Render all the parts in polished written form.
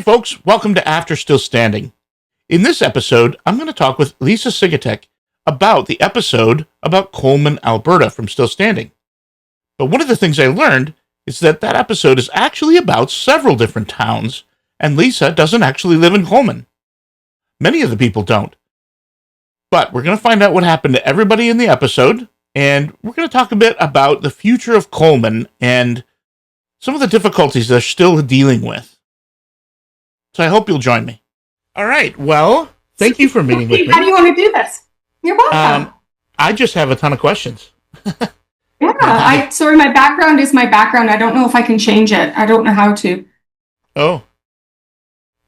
folks, welcome to After Still Standing. In this episode, I'm going to talk with Lisa Sygutek about the episode about Coleman, Alberta from Still Standing. But one of the things I learned is that episode is actually about several different towns, and Lisa doesn't actually live in Coleman. Many of the people don't. But we're going to find out what happened to everybody in the episode, and we're going to talk a bit about the future of Coleman and some of the difficulties they're still dealing with. So I hope you'll join me. All right. Well, thank you for meeting with me. How do you want to do this? You're welcome. I just have a ton of questions. Yeah. Sorry, my background is my background. I don't know if I can change it. I don't know how to. Oh.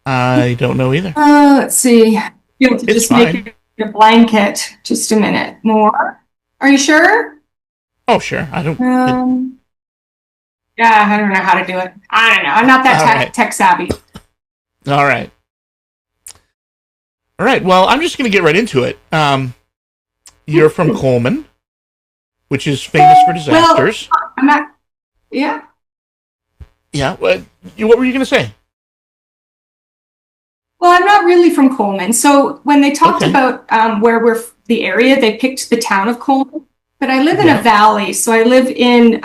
I don't know either. Let's see. You have to It's just make it a blanket. Just a minute more. Are you sure? Oh, sure. I don't. Yeah, I don't know how to do it. I don't know. I'm not that tech savvy. All right. Well, I'm just going to get right into it. You're from Coleman, which is famous for disasters. Well, I'm not. Yeah. Yeah. What were you going to say? Well, I'm not really from Coleman. So when they talked about where we're the area, they picked the town of Coleman. But I live in a valley, so I live in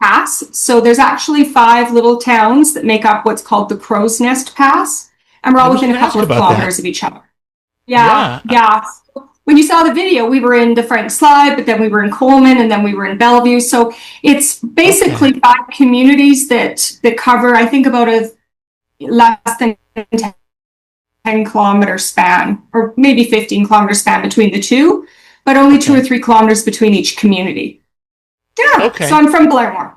Pass. So there's actually 5 little towns that make up what's called the Crowsnest Pass, and we're all within a couple of kilometers of each other. Yeah. When you saw the video, we were in the Frank Slide, but then we were in Coleman, and then we were in Bellevue. So it's basically 5 communities that cover, I think, about a less than 10-kilometer span, or maybe 15-kilometer span between the two, but only 2 or 3 kilometers between each community. Yeah, so I'm from Blairmore.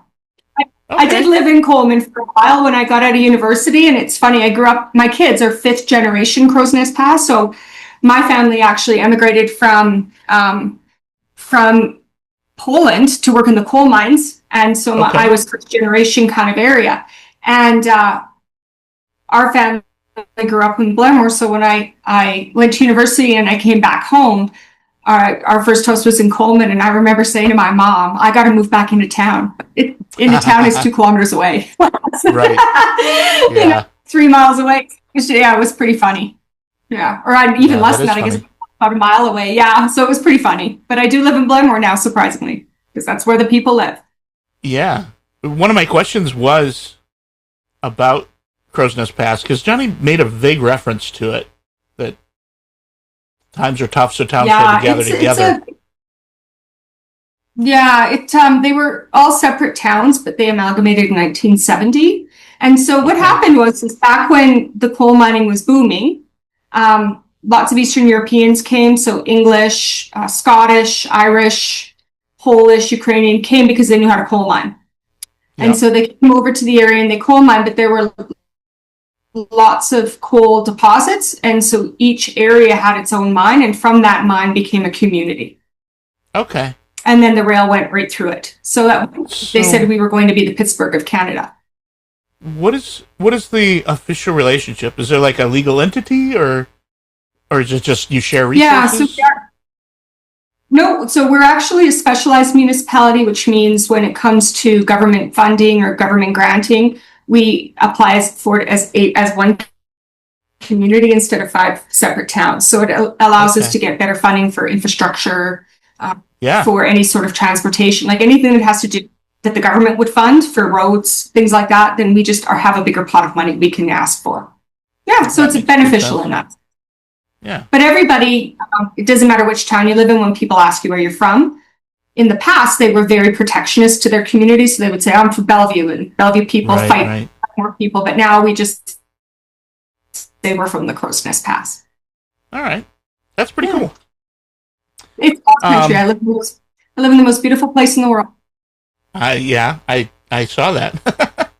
I did live in Coleman for a while when I got out of university, and it's funny, I grew up, my kids are 5th generation Crowsnest Pass, so my family actually emigrated from Poland to work in the coal mines, and so I was 1st generation kind of area, and our family grew up in Blairmore, so when I went to university and I came back home, our first house was in Coleman, and I remember saying to my mom, I got to move back into town. Into town is 2 kilometers away. Right. Yeah. 3 miles away. Yeah, it was pretty funny. Yeah. Or even less than that, I guess about a mile away. Yeah. So it was pretty funny. But I do live in Blairmore now, surprisingly, because that's where the people live. Yeah. One of my questions was about Crowsnest Pass, because Johnny made a vague reference to it, that times are tough, so towns had to gather together. They were all separate towns, but they amalgamated in 1970. And so what happened was back when the coal mining was booming, lots of Eastern Europeans came, so English, Scottish, Irish, Polish, Ukrainian came because they knew how to coal mine. Yep. And so they came over to the area and they coal mined, but there were lots of coal deposits, and so each area had its own mine, and from that mine became a community. Okay. And then the rail went right through it. So they said we were going to be the Pittsburgh of Canada. What is the official relationship? Is there like a legal entity, or is it just you share resources? Yeah, so we're actually a specialized municipality, which means when it comes to government funding or government granting, we apply for it as one community instead of 5 separate towns. So it allows us to get better funding for infrastructure, for any sort of transportation, like anything that has to do that the government would fund for roads, things like that. Then we just have a bigger pot of money we can ask for. Yeah, so it's beneficial in that. Yeah. But everybody, it doesn't matter which town you live in. When people ask you where you're from, in the past, they were very protectionist to their community. So they would say, I'm from Bellevue, and Bellevue people fight more people. But now we just say we're from the Crowsnest Pass. All right. That's pretty cool. It's awesome country. I live in the most beautiful place in the world. I saw that.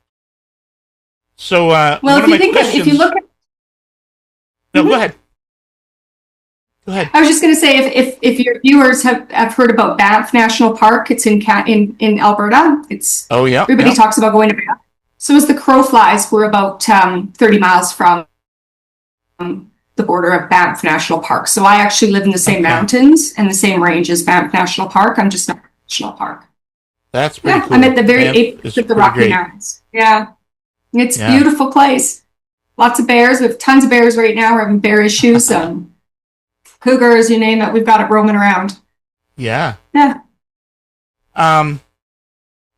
So, if you look at... No, go ahead. Go ahead. I was just going to say, if your viewers have heard about Banff National Park, it's in Alberta. It's everybody talks about going to Banff. So as the crow flies, we're about 30 miles from the border of Banff National Park. So I actually live in the same mountains and the same range as Banff National Park. I'm just not National Park. That's pretty cool. I'm at the very apex of the Rocky Mountains. Yeah, it's a beautiful place. Lots of bears. We have tons of bears right now. We're having bear issues. Cougars, you name it. We've got it roaming around. Yeah. Yeah.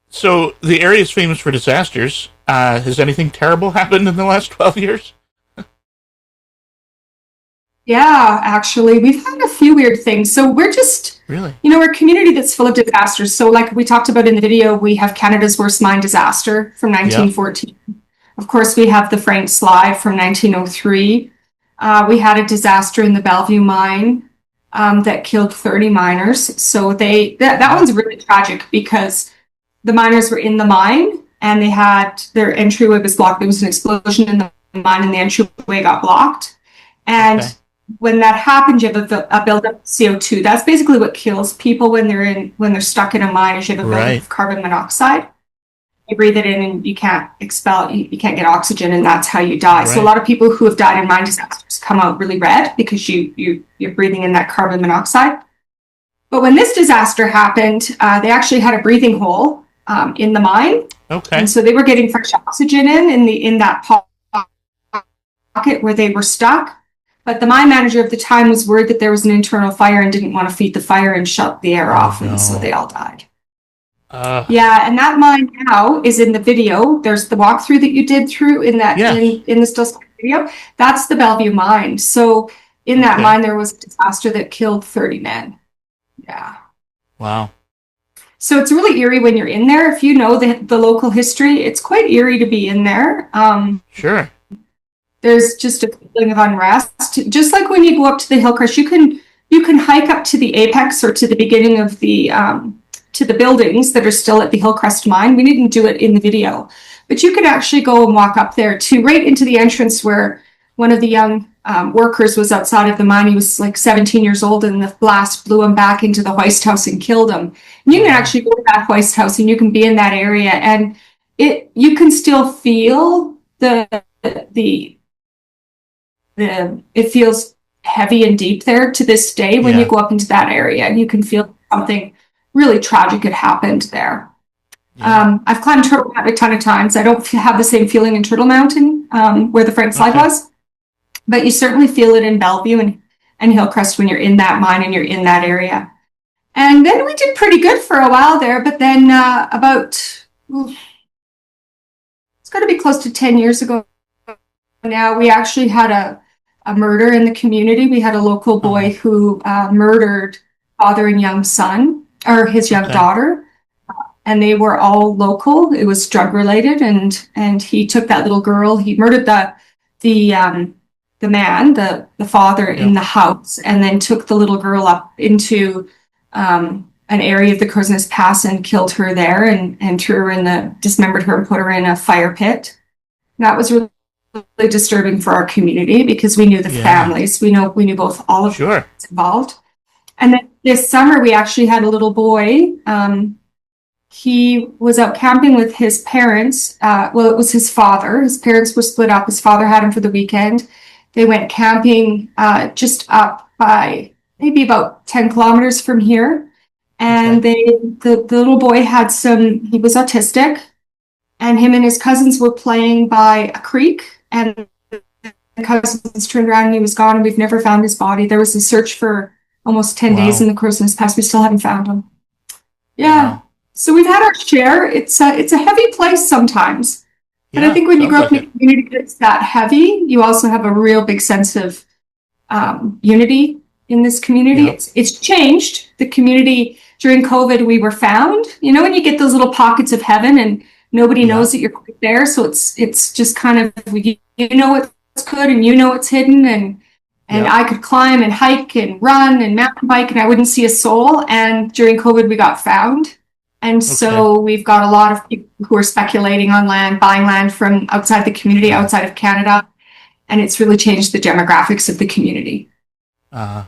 So the area is famous for disasters. Has anything terrible happened in the last 12 years? Yeah, actually, we've had a few weird things. So we're just, Really? we're a community that's full of disasters. So like we talked about in the video, we have Canada's worst mine disaster from 1914. Yep. Of course, we have the Frank Slide from 1903. We had a disaster in the Bellevue mine that killed 30 miners. So that one's really tragic because the miners were in the mine and they had their entryway was blocked. There was an explosion in the mine and the entryway got blocked. And when that happens, you have a buildup of CO2. That's basically what kills people when they're stuck in a mine. Is you have a buildup of carbon monoxide. You breathe it in and you can't expel it. You can't get oxygen, and that's how you die. Right. So a lot of people who have died in mine disasters come out really red because you're breathing in that carbon monoxide. But when this disaster happened, they actually had a breathing hole in the mine. Okay. And so they were getting fresh oxygen in that pocket where they were stuck. But the mine manager of the time was worried that there was an internal fire and didn't want to feed the fire and shut the air off. And so they all died. Yeah, and that mine now is in the video. There's the walkthrough that you did through in that in the still video. That's the Bellevue mine. So in that mine, there was a disaster that killed 30 men. Yeah. Wow. So it's really eerie when you're in there. If you know the local history, it's quite eerie to be in there. Sure. There's just a feeling of unrest. Just like when you go up to the Hillcrest, you can hike up to the apex or to the beginning of the to the buildings that are still at the Hillcrest mine. We didn't do it in the video, but you can actually go and walk up there to right into the entrance where one of the young workers was outside of the mine. He was like 17 years old and the blast blew him back into the hoist house and killed him. And you can actually go to that hoist house and you can be in that area and you can still feel it feels heavy and deep there to this day when you go up into that area and you can feel something really tragic had happened there. Yeah. I've climbed Turtle Mountain a ton of times. I don't have the same feeling in Turtle Mountain where the Frank Slide was, but you certainly feel it in Bellevue and Hillcrest when you're in that mine and you're in that area. And then we did pretty good for a while there, but then it's got to be close to 10 years ago now, we actually had a murder in the community. We had a local boy who murdered father and young son, or his young daughter, and they were all local. It was drug related, and he took that little girl. He murdered the man, the father, in the house, and then took the little girl up into an area of the Crowsnest Pass and killed her there, and threw her dismembered her and put her in a fire pit. That was really disturbing for our community because we knew the families. We knew both all of them involved. And then this summer we actually had a little boy. He was out camping with his parents. It was his father. His parents were split up. His father had him for the weekend. They went camping just up by maybe about 10 kilometers from here. And the little boy he was autistic, and him and his cousins were playing by a creek, and the cousins turned around and he was gone, and we've never found his body. There was a search for almost 10 days in the Crowsnest Pass. We still haven't found him. Yeah. Wow. So we've had our share. It's a heavy place sometimes. But I think when you grow up in a community that's that heavy, you also have a real big sense of unity in this community. Yeah. It's changed. The community during COVID, we were found. You know, when you get those little pockets of heaven and nobody knows that you're quite there. So it's just kind of, you know what's good and you know what's hidden. And I could climb and hike and run and mountain bike and I wouldn't see a soul. And during COVID, we got found. And so we've got a lot of people who are speculating on land, buying land from outside the community, outside of Canada. And it's really changed the demographics of the community. Yeah,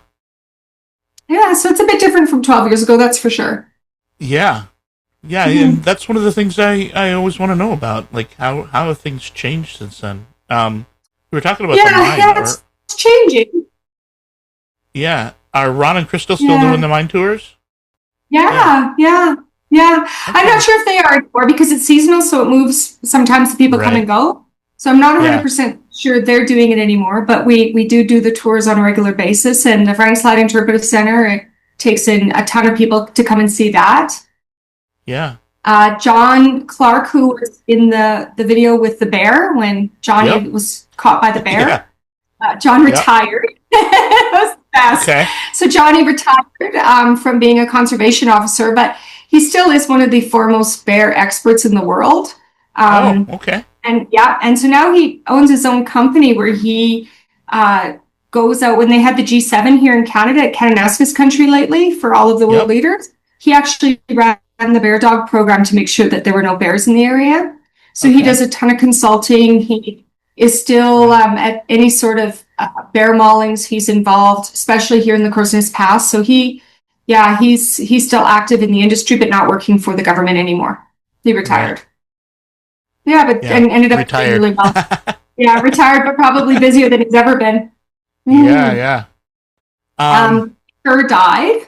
so it's a bit different from 12 years ago, that's for sure. Yeah. Yeah, and that's one of the things I always want to know about, like how have things changed since then? We were talking about the mine. Yeah, it's changing. Yeah. Are Ron and Crystal still doing the mine tours? Yeah. I'm not sure if they are anymore because it's seasonal, so it moves. Sometimes the people come and go. So I'm not 100% sure they're doing it anymore, but we do the tours on a regular basis. And the Frank Slide Interpretive Center, it takes in a ton of people to come and see that. Yeah. John Clark, who was in the video with the bear when Johnny was caught by the bear. John retired. That was the best. Okay. So Johnny retired from being a conservation officer, but he still is one of the foremost bear experts in the world. Okay. And so now he owns his own company where he goes out when they had the G7 here in Canada at Kananaskis country lately for all of the world leaders. He actually ran the bear dog program to make sure that there were no bears in the area. So he does a ton of consulting. He is still at any sort of bear maulings. He's involved, especially here in the Crowsnest Pass. So he's still active in the industry, but not working for the government anymore. He retired. Right. And ended up doing really well. Retired, but probably busier than he's ever been. Yeah. Kerr died.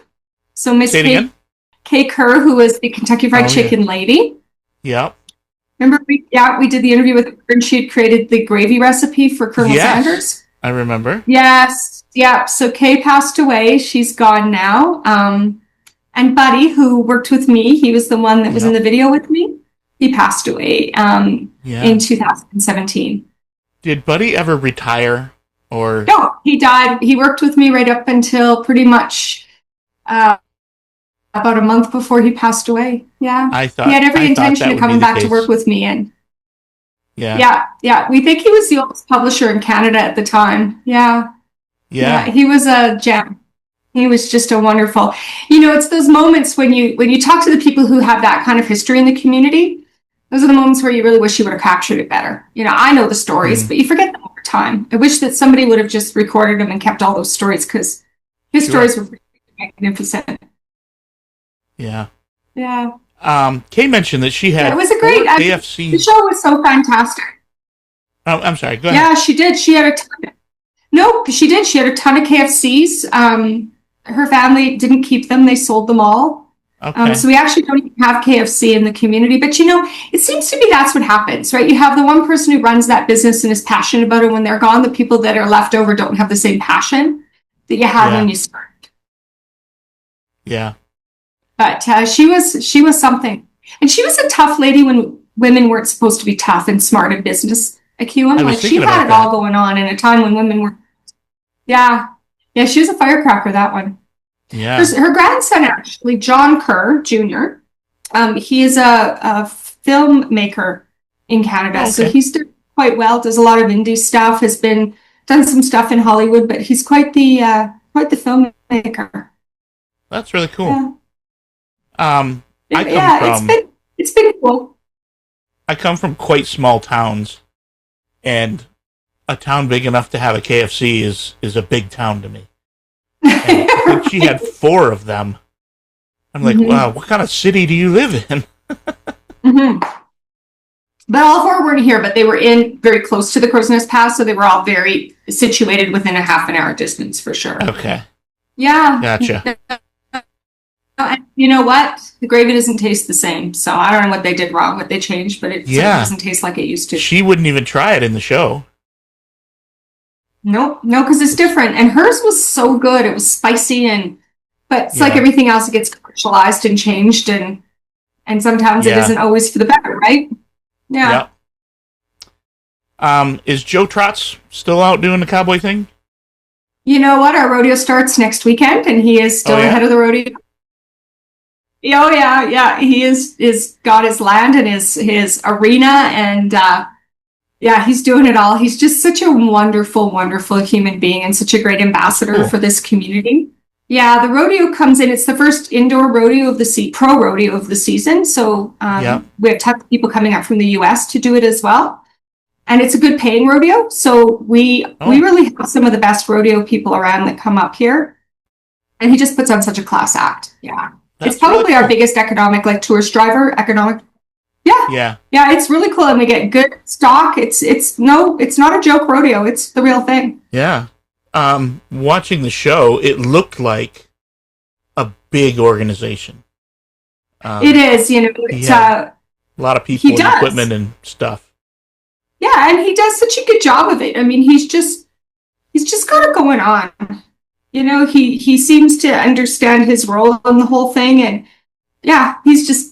So Miss Kay Kerr, who was the Kentucky Fried Chicken lady. Yep. Remember, we did the interview with her, and she had created the gravy recipe for Colonel Sanders. I remember. Yes. Yeah. So Kay passed away. She's gone now. And Buddy, who worked with me, he was the one that was in the video with me. He passed away in 2017. Did Buddy ever retire? Or no, he died. He worked with me right up until pretty much about a month before he passed away. Yeah, he had every intention of coming back to work with me. And we think he was the oldest publisher in Canada at the time. Yeah, he was a gem. He was just a wonderful. It's those moments when you talk to the people who have that kind of history in the community. Those are the moments where you really wish you would have captured it better. I know the stories, but you forget them over time. I wish that somebody would have just recorded them and kept all those stories because his stories were magnificent. Yeah. Yeah. Kay mentioned that she had it was a great KFC. The show was so fantastic. Oh, I'm sorry. Go ahead. Yeah, she did. She had a ton. No, she did. She had a ton of KFCs. Her family didn't keep them. They sold them all. Okay. So we actually don't even have KFC in the community. But, it seems to me that's what happens, right? You have the one person who runs that business and is passionate about it. When they're gone, the people that are left over don't have the same passion that you had when you started. Yeah. But she was something. And she was a tough lady when women weren't supposed to be tough and smart in business. She had it all going on in a time when women were. Yeah, she was a firecracker, that one. Yeah. Her grandson, actually, John Kerr Jr., he is a filmmaker in Canada. Okay. So he's doing quite well, does a lot of indie stuff, has done some stuff in Hollywood, but he's quite the filmmaker. That's really cool. Yeah. It's been cool. I come from quite small towns, and a town big enough to have a KFC is a big town to me. And I think she had 4 of them. I'm like, wow, what kind of city do you live in? But all 4 weren't here, but they were in very close to the Crowsnest Pass, so they were all very situated within a half an hour distance for sure. Okay. Yeah. Gotcha. And you know what? The gravy doesn't taste the same, so I don't know what they did wrong, what they changed, but it doesn't taste like it used to. She wouldn't even try it in the show. No, because it's different. And hers was so good. It was spicy, but it's like everything else, it gets commercialized and changed, and sometimes it isn't always for the better, right? Yeah. Is Joe Trotz still out doing the cowboy thing? You know what? Our rodeo starts next weekend, and he is still ahead of the rodeo. Oh, yeah. He is got his land and his arena, and he's doing it all. He's just such a wonderful, wonderful human being and such a great ambassador for this community. Yeah, the rodeo comes in. It's the first indoor rodeo of the pro rodeo of the season. So we have tons of people coming up from the U.S. to do it as well. And it's a good paying rodeo. So we really have some of the best rodeo people around that come up here. And he just puts on such a class act. Yeah. It's probably our biggest economic, tourist driver, Yeah, it's really cool, and we get good stock. It's not a joke rodeo. It's the real thing. Yeah. Watching the show, it looked like a big organization. It is, it's a lot of people and equipment and stuff. yeah, and he does such a good job of it. I mean, he's just got it going on. You know, he seems to understand his role in the whole thing, and yeah,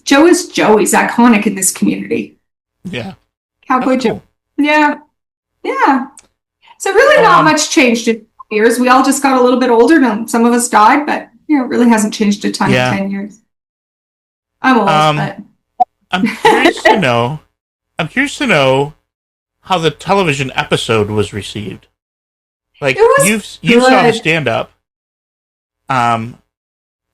Joe is Joe. He's iconic in this community. Yeah. Cowboy That's Joe. cool. Yeah. Yeah. So really not much changed in years. We all just got a little bit older and some of us died, but you know, it really hasn't changed a ton in 10 years. I'm old, but I'm curious to know how the television episode was received. Like you saw the stand up. And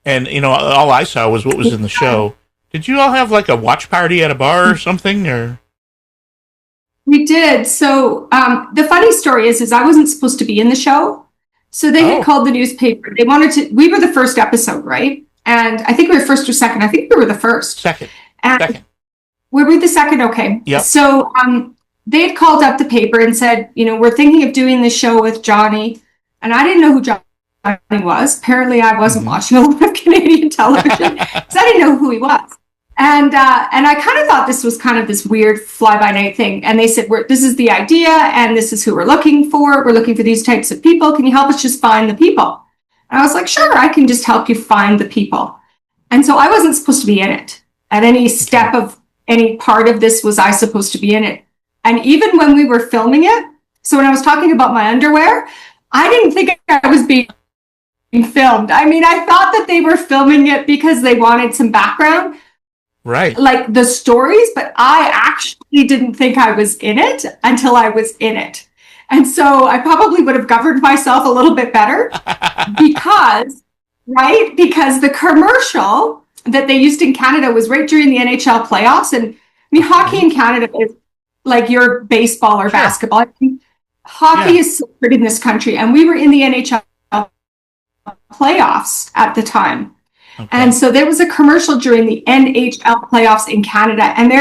you know, all I saw was what was in the show. Did you all have like a watch party at a bar or something, or? We did. So the funny story is I wasn't supposed to be in the show. So they had called the newspaper. They wanted to, we were the first episode, right? And I think we were first or second. I think we were the first. Second. Were we the second? Okay. Yep. So they had called up the paper and said, you know, we're thinking of doing this show with Jonny. And I didn't know who Jonny was. Apparently I wasn't watching a lot of Canadian television because I didn't know who he was. And I kind of thought this was kind of this weird fly-by-night thing. And they said, this is the idea, and this is who we're looking for. We're looking for these types of people. Can you help us just find the people? And I was like, sure, I can just help you find the people. And so I wasn't supposed to be in it. At any step of any part of this was I supposed to be in it. And even when we were filming it, so when I was talking about my underwear, I didn't think I was being filmed. I mean, I thought that they were filming it because they wanted some background. Right. Like the stories, but I actually didn't think I was in it until I was in it. And so I probably would have governed myself a little bit better because the commercial that they used in Canada was right during the NHL playoffs. And I mean, hockey in Canada is like your baseball or basketball. I mean, hockey is so big in this country. And we were in the NHL playoffs at the time. Okay. And so there was a commercial during the NHL playoffs in Canada, and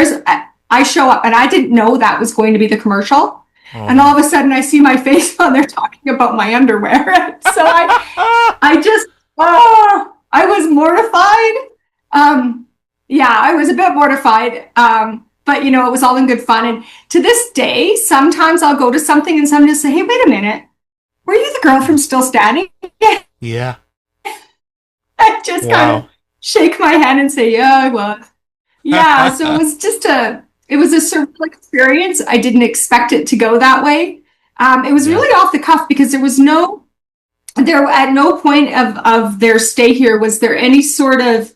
I show up, and I didn't know that was going to be the commercial. And all of a sudden, I see my face on there talking about my underwear. So I was mortified. I was a bit mortified. But you know, it was all in good fun. And to this day, sometimes I'll go to something and someone will say, "Hey, wait a minute, were you the girl from Still Standing?" Yeah. I just kind of shake my head and say, yeah, I was. Yeah, so it was just a surreal experience. I didn't expect it to go that way. It was really off the cuff because at no point of their stay here was there any sort of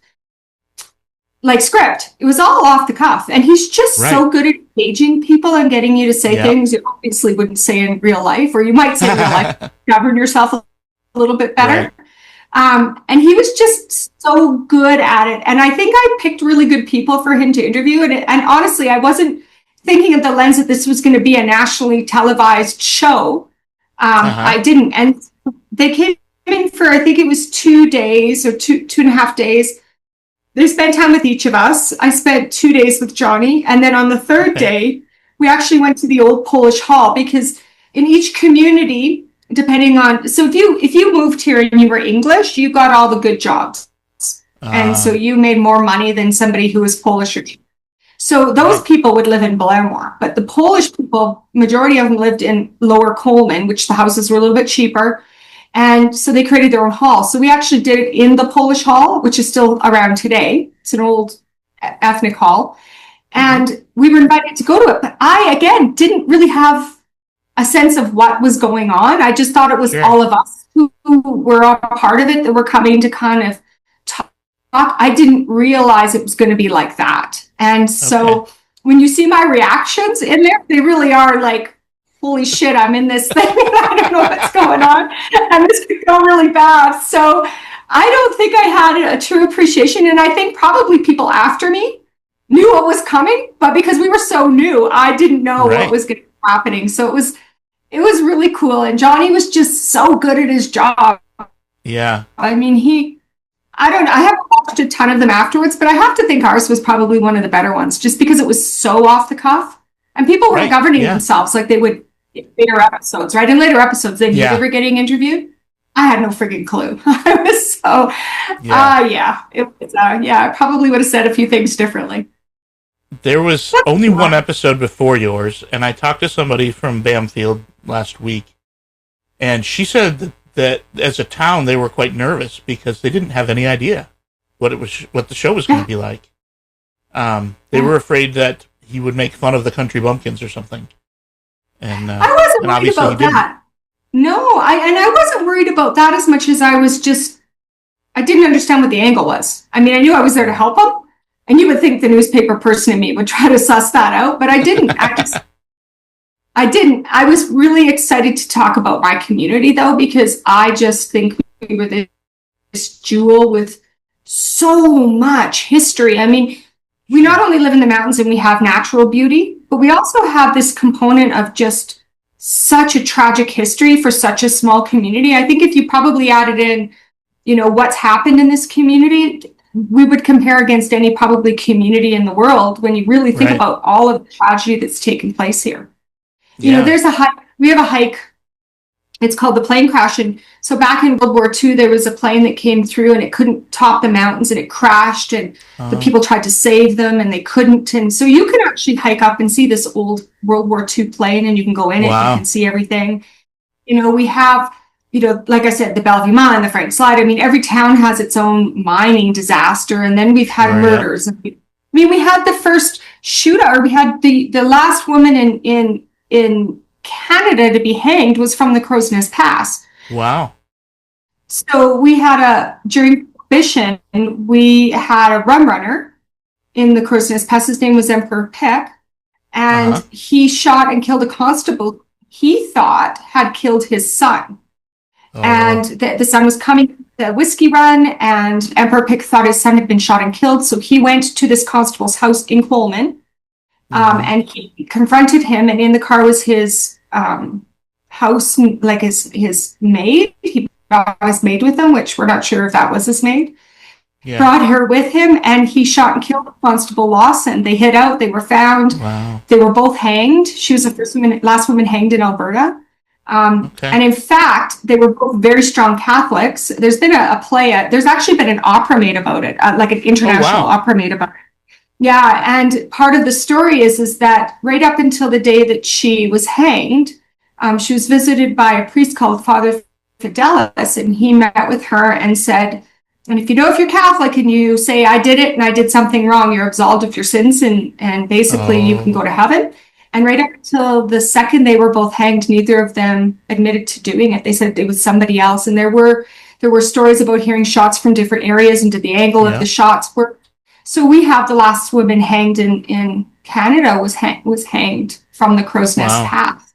like script. It was all off the cuff. And he's just so good at engaging people and getting you to say things you obviously wouldn't say in real life, or you might say in real life, govern yourself a little bit better. Right. And he was just so good at it. And I think I picked really good people for him to interview. And honestly, I wasn't thinking of the lens that this was going to be a nationally televised show. I didn't. And they came in for, I think it was 2 days or two and a half days. They spent time with each of us. I spent 2 days with Jonny. And then on the third day, we actually went to the old Polish Hall, because in each community, depending on, so if you moved here and you were English, you got all the good jobs. And so you made more money than somebody who was Polish or so those people would live in Blairmore. But the Polish people, majority of them lived in Lower Coleman, which the houses were a little bit cheaper. And so they created their own hall. So we actually did it in the Polish Hall, which is still around today. It's an old ethnic hall. And we were invited to go to it. But I, again, didn't really have a sense of what was going on. I just thought it was all of us who were a part of it that were coming to kind of talk. I didn't realize it was going to be like that. And so when you see my reactions in there, they really are like, holy shit, I'm in this thing. I don't know what's going on. And this could go really bad. So I don't think I had a true appreciation. And I think probably people after me knew what was coming, but because we were so new, I didn't know what was going to be happening. So it was really cool. And Jonny was just so good at his job. Yeah. I mean, I haven't watched a ton of them afterwards, but I have to think ours was probably one of the better ones, just because it was so off the cuff. And people were governing themselves like they would in later episodes, right? In later episodes, they knew they were getting interviewed. I had no friggin' clue. I was so, I probably would have said a few things differently. There was only one episode before yours, and I talked to somebody from Bamfield last week, and she said that as a town they were quite nervous because they didn't have any idea what the show was going to be like. They were afraid that he would make fun of the country bumpkins or something. And I wasn't worried about that. No, I wasn't worried about that as much as I didn't understand what the angle was. I mean, I knew I was there to help him, and you would think the newspaper person in me would try to suss that out, but I didn't. I didn't. I was really excited to talk about my community, though, because I just think we were this jewel with so much history. I mean, we not only live in the mountains and we have natural beauty, but we also have this component of just such a tragic history for such a small community. I think if you probably added in, what's happened in this community, we would compare against any probably community in the world when you really think about all of the tragedy that's taken place here. Yeah. There's a hike. We have a hike. It's called the plane crash. And so back in World War II, there was a plane that came through and it couldn't top the mountains and it crashed, and the people tried to save them and they couldn't. And so you can actually hike up and see this old World War II plane, and you can go in it, you can see everything. We have, like I said, the Bellevue Mine, the Frank Slide. I mean, every town has its own mining disaster. And then we've had murders. Yeah. I mean, we had the first shootout, or we had the last woman in Canada to be hanged was from the Crowsnest Pass. Wow. So we had during Prohibition, we had a rum runner in the Crowsnest Pass. His name was Emperor Pick, and he shot and killed a constable he thought had killed his son. And the son was coming the whiskey run, and Emperor Pick thought his son had been shot and killed. So he went to this constable's house in Coleman, and he confronted him, and in the car was his house, like his maid. He brought his maid with him, which we're not sure if that was his maid. Yeah. Brought her with him, and he shot and killed Constable Lawson. They hid out. They were found. Wow. They were both hanged. She was the last woman hanged in Alberta. And in fact, they were both very strong Catholics. There's been a play. There's actually been an opera made about it, like an international opera made about it. Yeah, and part of the story is that right up until the day that she was hanged, she was visited by a priest called Father Fidelis, and he met with her and said, and if you're Catholic and you say, I did it and I did something wrong, you're absolved of your sins, and basically you can go to heaven. And right up until the second they were both hanged, neither of them admitted to doing it. They said it was somebody else. And there were stories about hearing shots from different areas and the angle of the shots were. So we have the last woman hanged in Canada was hanged from the Crowsnest Pass.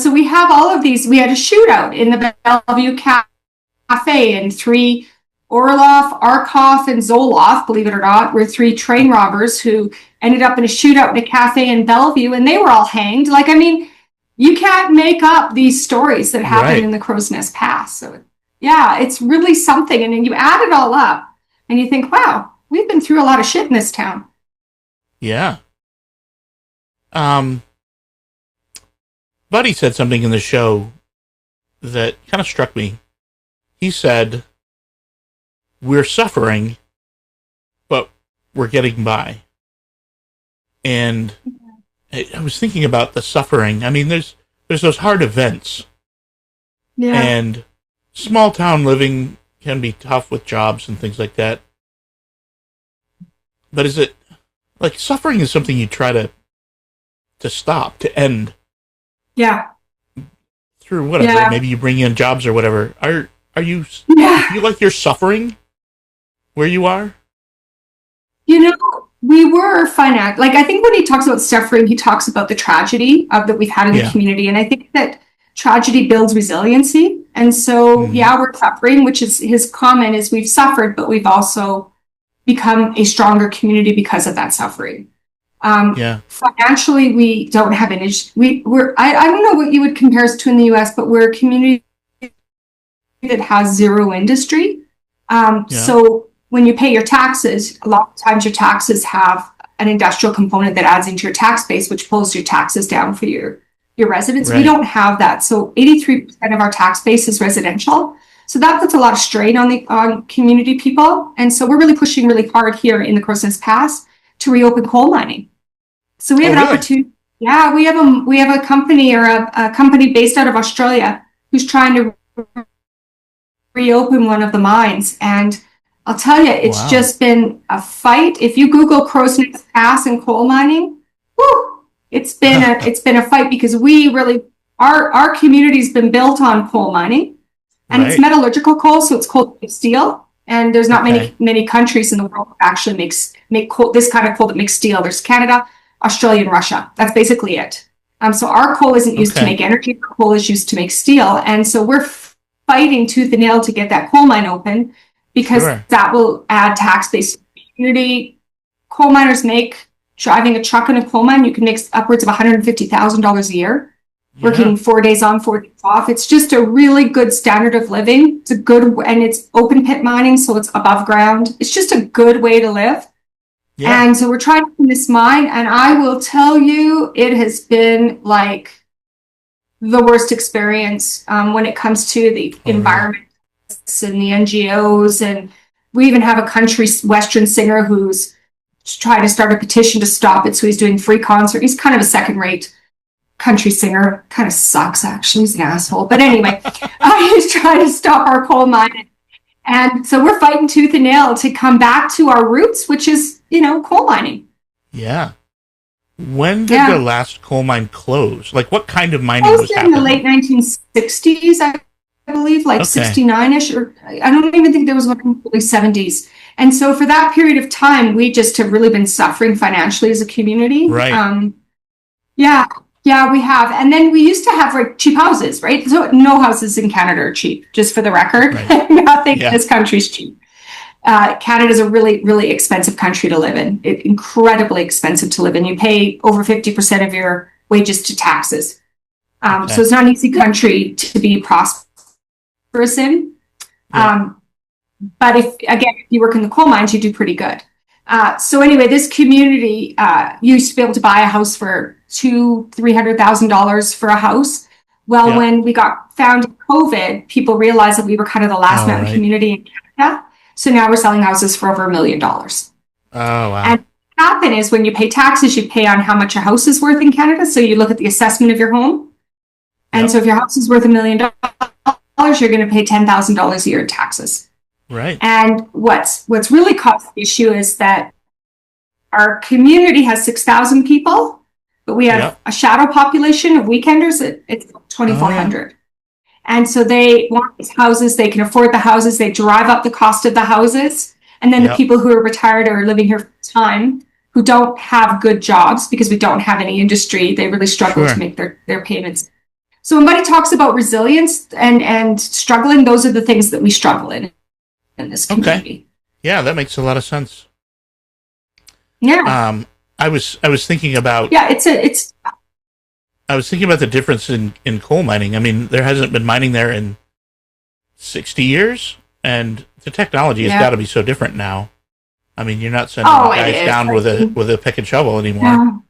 So we have all of these. We had a shootout in the Bellevue Cafe, and 3 Orloff, Arkoff, and Zoloff, believe it or not, were 3 train robbers who ended up in a shootout in a cafe in Bellevue, and they were all hanged. Like, I mean, you can't make up these stories that happen in the Crowsnest Pass. So, yeah, it's really something. And then you add it all up, and you think, wow, we've been through a lot of shit in this town. Yeah. Buddy said something in the show that kind of struck me. He said, we're suffering, but we're getting by. And I was thinking about the suffering. I mean, there's those hard events. Yeah. And small town living can be tough with jobs and things like that. But is it, like, suffering is something you try to stop, to end. Yeah. Through whatever. Yeah. Maybe you bring in jobs or whatever. Are you, you like you're suffering where you are? We were like, I think when he talks about suffering, he talks about the tragedy that we've had in the community. And I think that tragedy builds resiliency. And so, we're suffering, which is his comment is we've suffered, but we've also become a stronger community because of that suffering. Financially, we don't have an issue. I don't know what you would compare us to in the US, but we're a community that has zero industry. So when you pay your taxes, a lot of times your taxes have an industrial component that adds into your tax base, which pulls your taxes down for your residents. Right. We don't have that. So 83% of our tax base is residential. So that puts a lot of strain on community people. And so we're really pushing really hard here in the Crowsnest Pass to reopen coal mining. So we have an opportunity. Yeah, we have a company or a company based out of Australia who's trying to reopen one of the mines. And I'll tell you, it's just been a fight. If you Google Crowsnest Pass and coal mining, whew, it's been a fight, because we really, our community's been built on coal mining, and it's metallurgical coal, so it's coal that makes steel. And there's not many countries in the world that actually make coal, this kind of coal that makes steel. There's Canada, Australia, and Russia. That's basically it. So our coal isn't used to make energy. Our coal is used to make steel. And so we're fighting tooth and nail to get that coal mine open, because that will add tax base to the community. Coal miners make, driving a truck in a coal mine, you can make upwards of $150,000 a year, working 4 days on, 4 days off. It's just a really good standard of living. It's a good, and it's open pit mining, so it's above ground. It's just a good way to live. Yeah. And so we're trying to open this mine, and I will tell you, it has been like the worst experience when it comes to the environment and the NGOs. And we even have a country western singer who's trying to start a petition to stop it. So he's doing free concert. He's kind of a second-rate country singer. Kind of sucks, actually. He's an asshole. But anyway, he's trying to stop our coal mine. And so we're fighting tooth and nail to come back to our roots, which is, coal mining. Yeah. When did the last coal mine close? Like, what kind of mining was happening? In the late 1960s, I believe, like 69-ish, or I don't even think there was one in the early 70s. And so for that period of time, we just have really been suffering financially as a community. Right. Yeah, we have. And then we used to have like cheap houses, right? So no houses in Canada are cheap, just for the record. Right. Nothing in this country is cheap. Canada is a really, really expensive country to live in. Incredibly expensive to live in. You pay over 50% of your wages to taxes. So it's not an easy country to be prosperous in. But if you work in the coal mines, you do pretty good. So anyway, this community used to be able to buy a house for $200,000-$300,000 for a house. Well, when we got found in COVID, people realized that we were kind of the last mountain community in Canada. So now we're selling houses for over $1 million. Oh, wow. And what happens is when you pay taxes, you pay on how much your house is worth in Canada. So you look at the assessment of your home. And so if your house is worth $1 million, you're going to pay $10,000 a year in taxes. Right. And what's really caused the issue is that our community has 6,000 people, but we have a shadow population of weekenders. It's 2,400. And so they want these houses. They can afford the houses. They drive up the cost of the houses. And then the people who are retired or living here full time, who don't have good jobs because we don't have any industry, they really struggle to make their payments. So when Buddy talks about resilience and struggling, those are the things that we struggle in this community. Okay. Yeah, that makes a lot of sense. Yeah. I was thinking about I was thinking about the difference in coal mining. I mean, there hasn't been mining there in 60 years, and the technology has got to be so different now. I mean, you're not sending guys down with a pick and shovel anymore.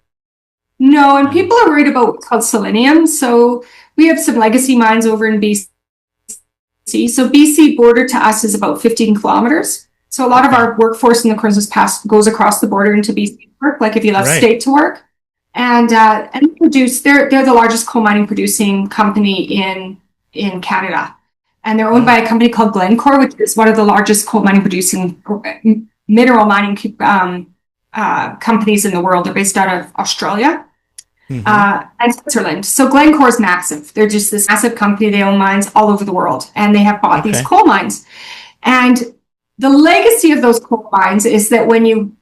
No, and people are worried about what's called selenium. So we have some legacy mines over in BC. So BC border to us is about 15 kilometers. So a lot of our workforce in the Crowsnest Pass goes across the border into BC work, like if you left state to work. And they're the largest coal mining producing company in Canada. And they're owned by a company called Glencore, which is one of the largest coal mining producing mineral mining companies in the world. They're based out of Australia and Switzerland. So Glencore is massive. They're just this massive company. They own mines all over the world, and they have bought these coal mines. And the legacy of those coal mines is that when you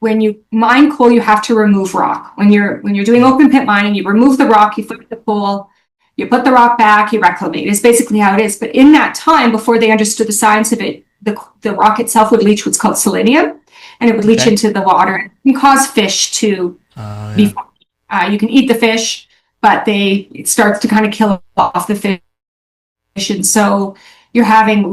mine coal, you have to remove rock. When you're doing open pit mining, you remove the rock, you flip the coal, you put the rock back, you reclimate. It's basically how it is. But in that time, before they understood the science of it, the rock itself would leach what's called selenium, and it would leach into the water and cause fish to be. You can eat the fish, but it starts to kind of kill off the fish, and so you're having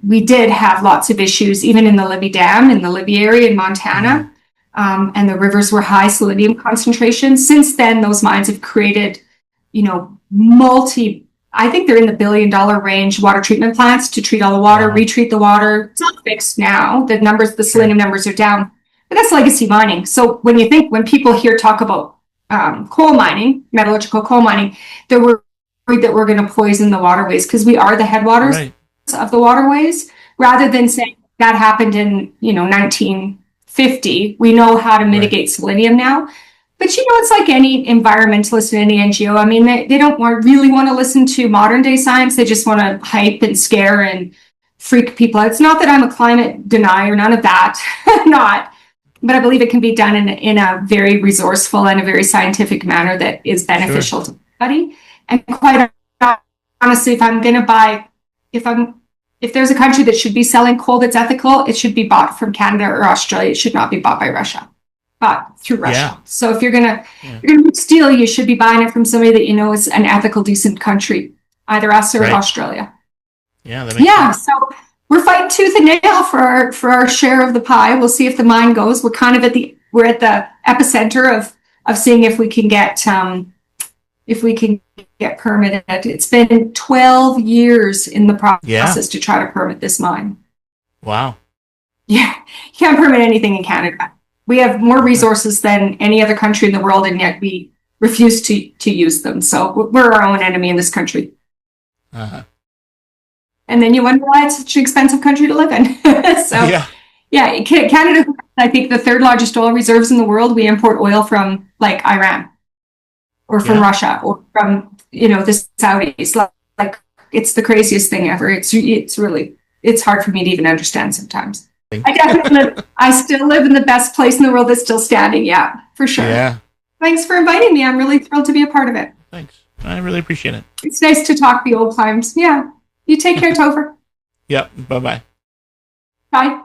we did have lots of issues, even in the Libby Dam, in the Libby area in Montana, and the rivers were high selenium concentrations. Since then, those mines have created, I think they're in the $1 billion range, water treatment plants to treat all the water, retreat the water. It's not fixed now. The selenium numbers are down, But that's legacy mining. So when people here talk about coal mining, metallurgical coal mining, they're worried that we're going to poison the waterways because we are the headwaters of the waterways, rather than saying that happened in 1950. We know how to mitigate selenium now. But it's like any environmentalist and any NGO. I mean, they don't really want to listen to modern day science. They just want to hype and scare and freak people out. It's not that I'm a climate denier, none of that. I'm not. But I believe it can be done in a very resourceful and a very scientific manner that is beneficial to everybody. And quite honestly, if there's a country that should be selling coal that's ethical, it should be bought from Canada or Australia. It should not be bought by Russia. Bought through Russia. Yeah. So if you're gonna steal, you should be buying it from somebody that is an ethical, decent country, either us or Australia. Yeah, that makes sense. So we're fighting tooth and nail for our share of the pie. We'll see if the mine goes. We're kind of at the epicenter of seeing if we can get permitted. It's been 12 years in the process to try to permit this mine. Wow. Yeah, you can't permit anything in Canada. We have more resources than any other country in the world, and yet we refuse to use them. So we're our own enemy in this country. Uh-huh. And then you wonder why it's such an expensive country to live in. Canada, I think the third largest oil reserves in the world. We import oil from like Iran or from Russia or from the Saudis. Like it's the craziest thing ever. It's hard for me to even understand sometimes. I still live in the best place in the world that's still standing. Yeah, for sure. Yeah. Thanks for inviting me. I'm really thrilled to be a part of it. Thanks. I really appreciate it. It's nice to talk the old times. Yeah. You take care, Topher. Yep. Bye-bye. Bye.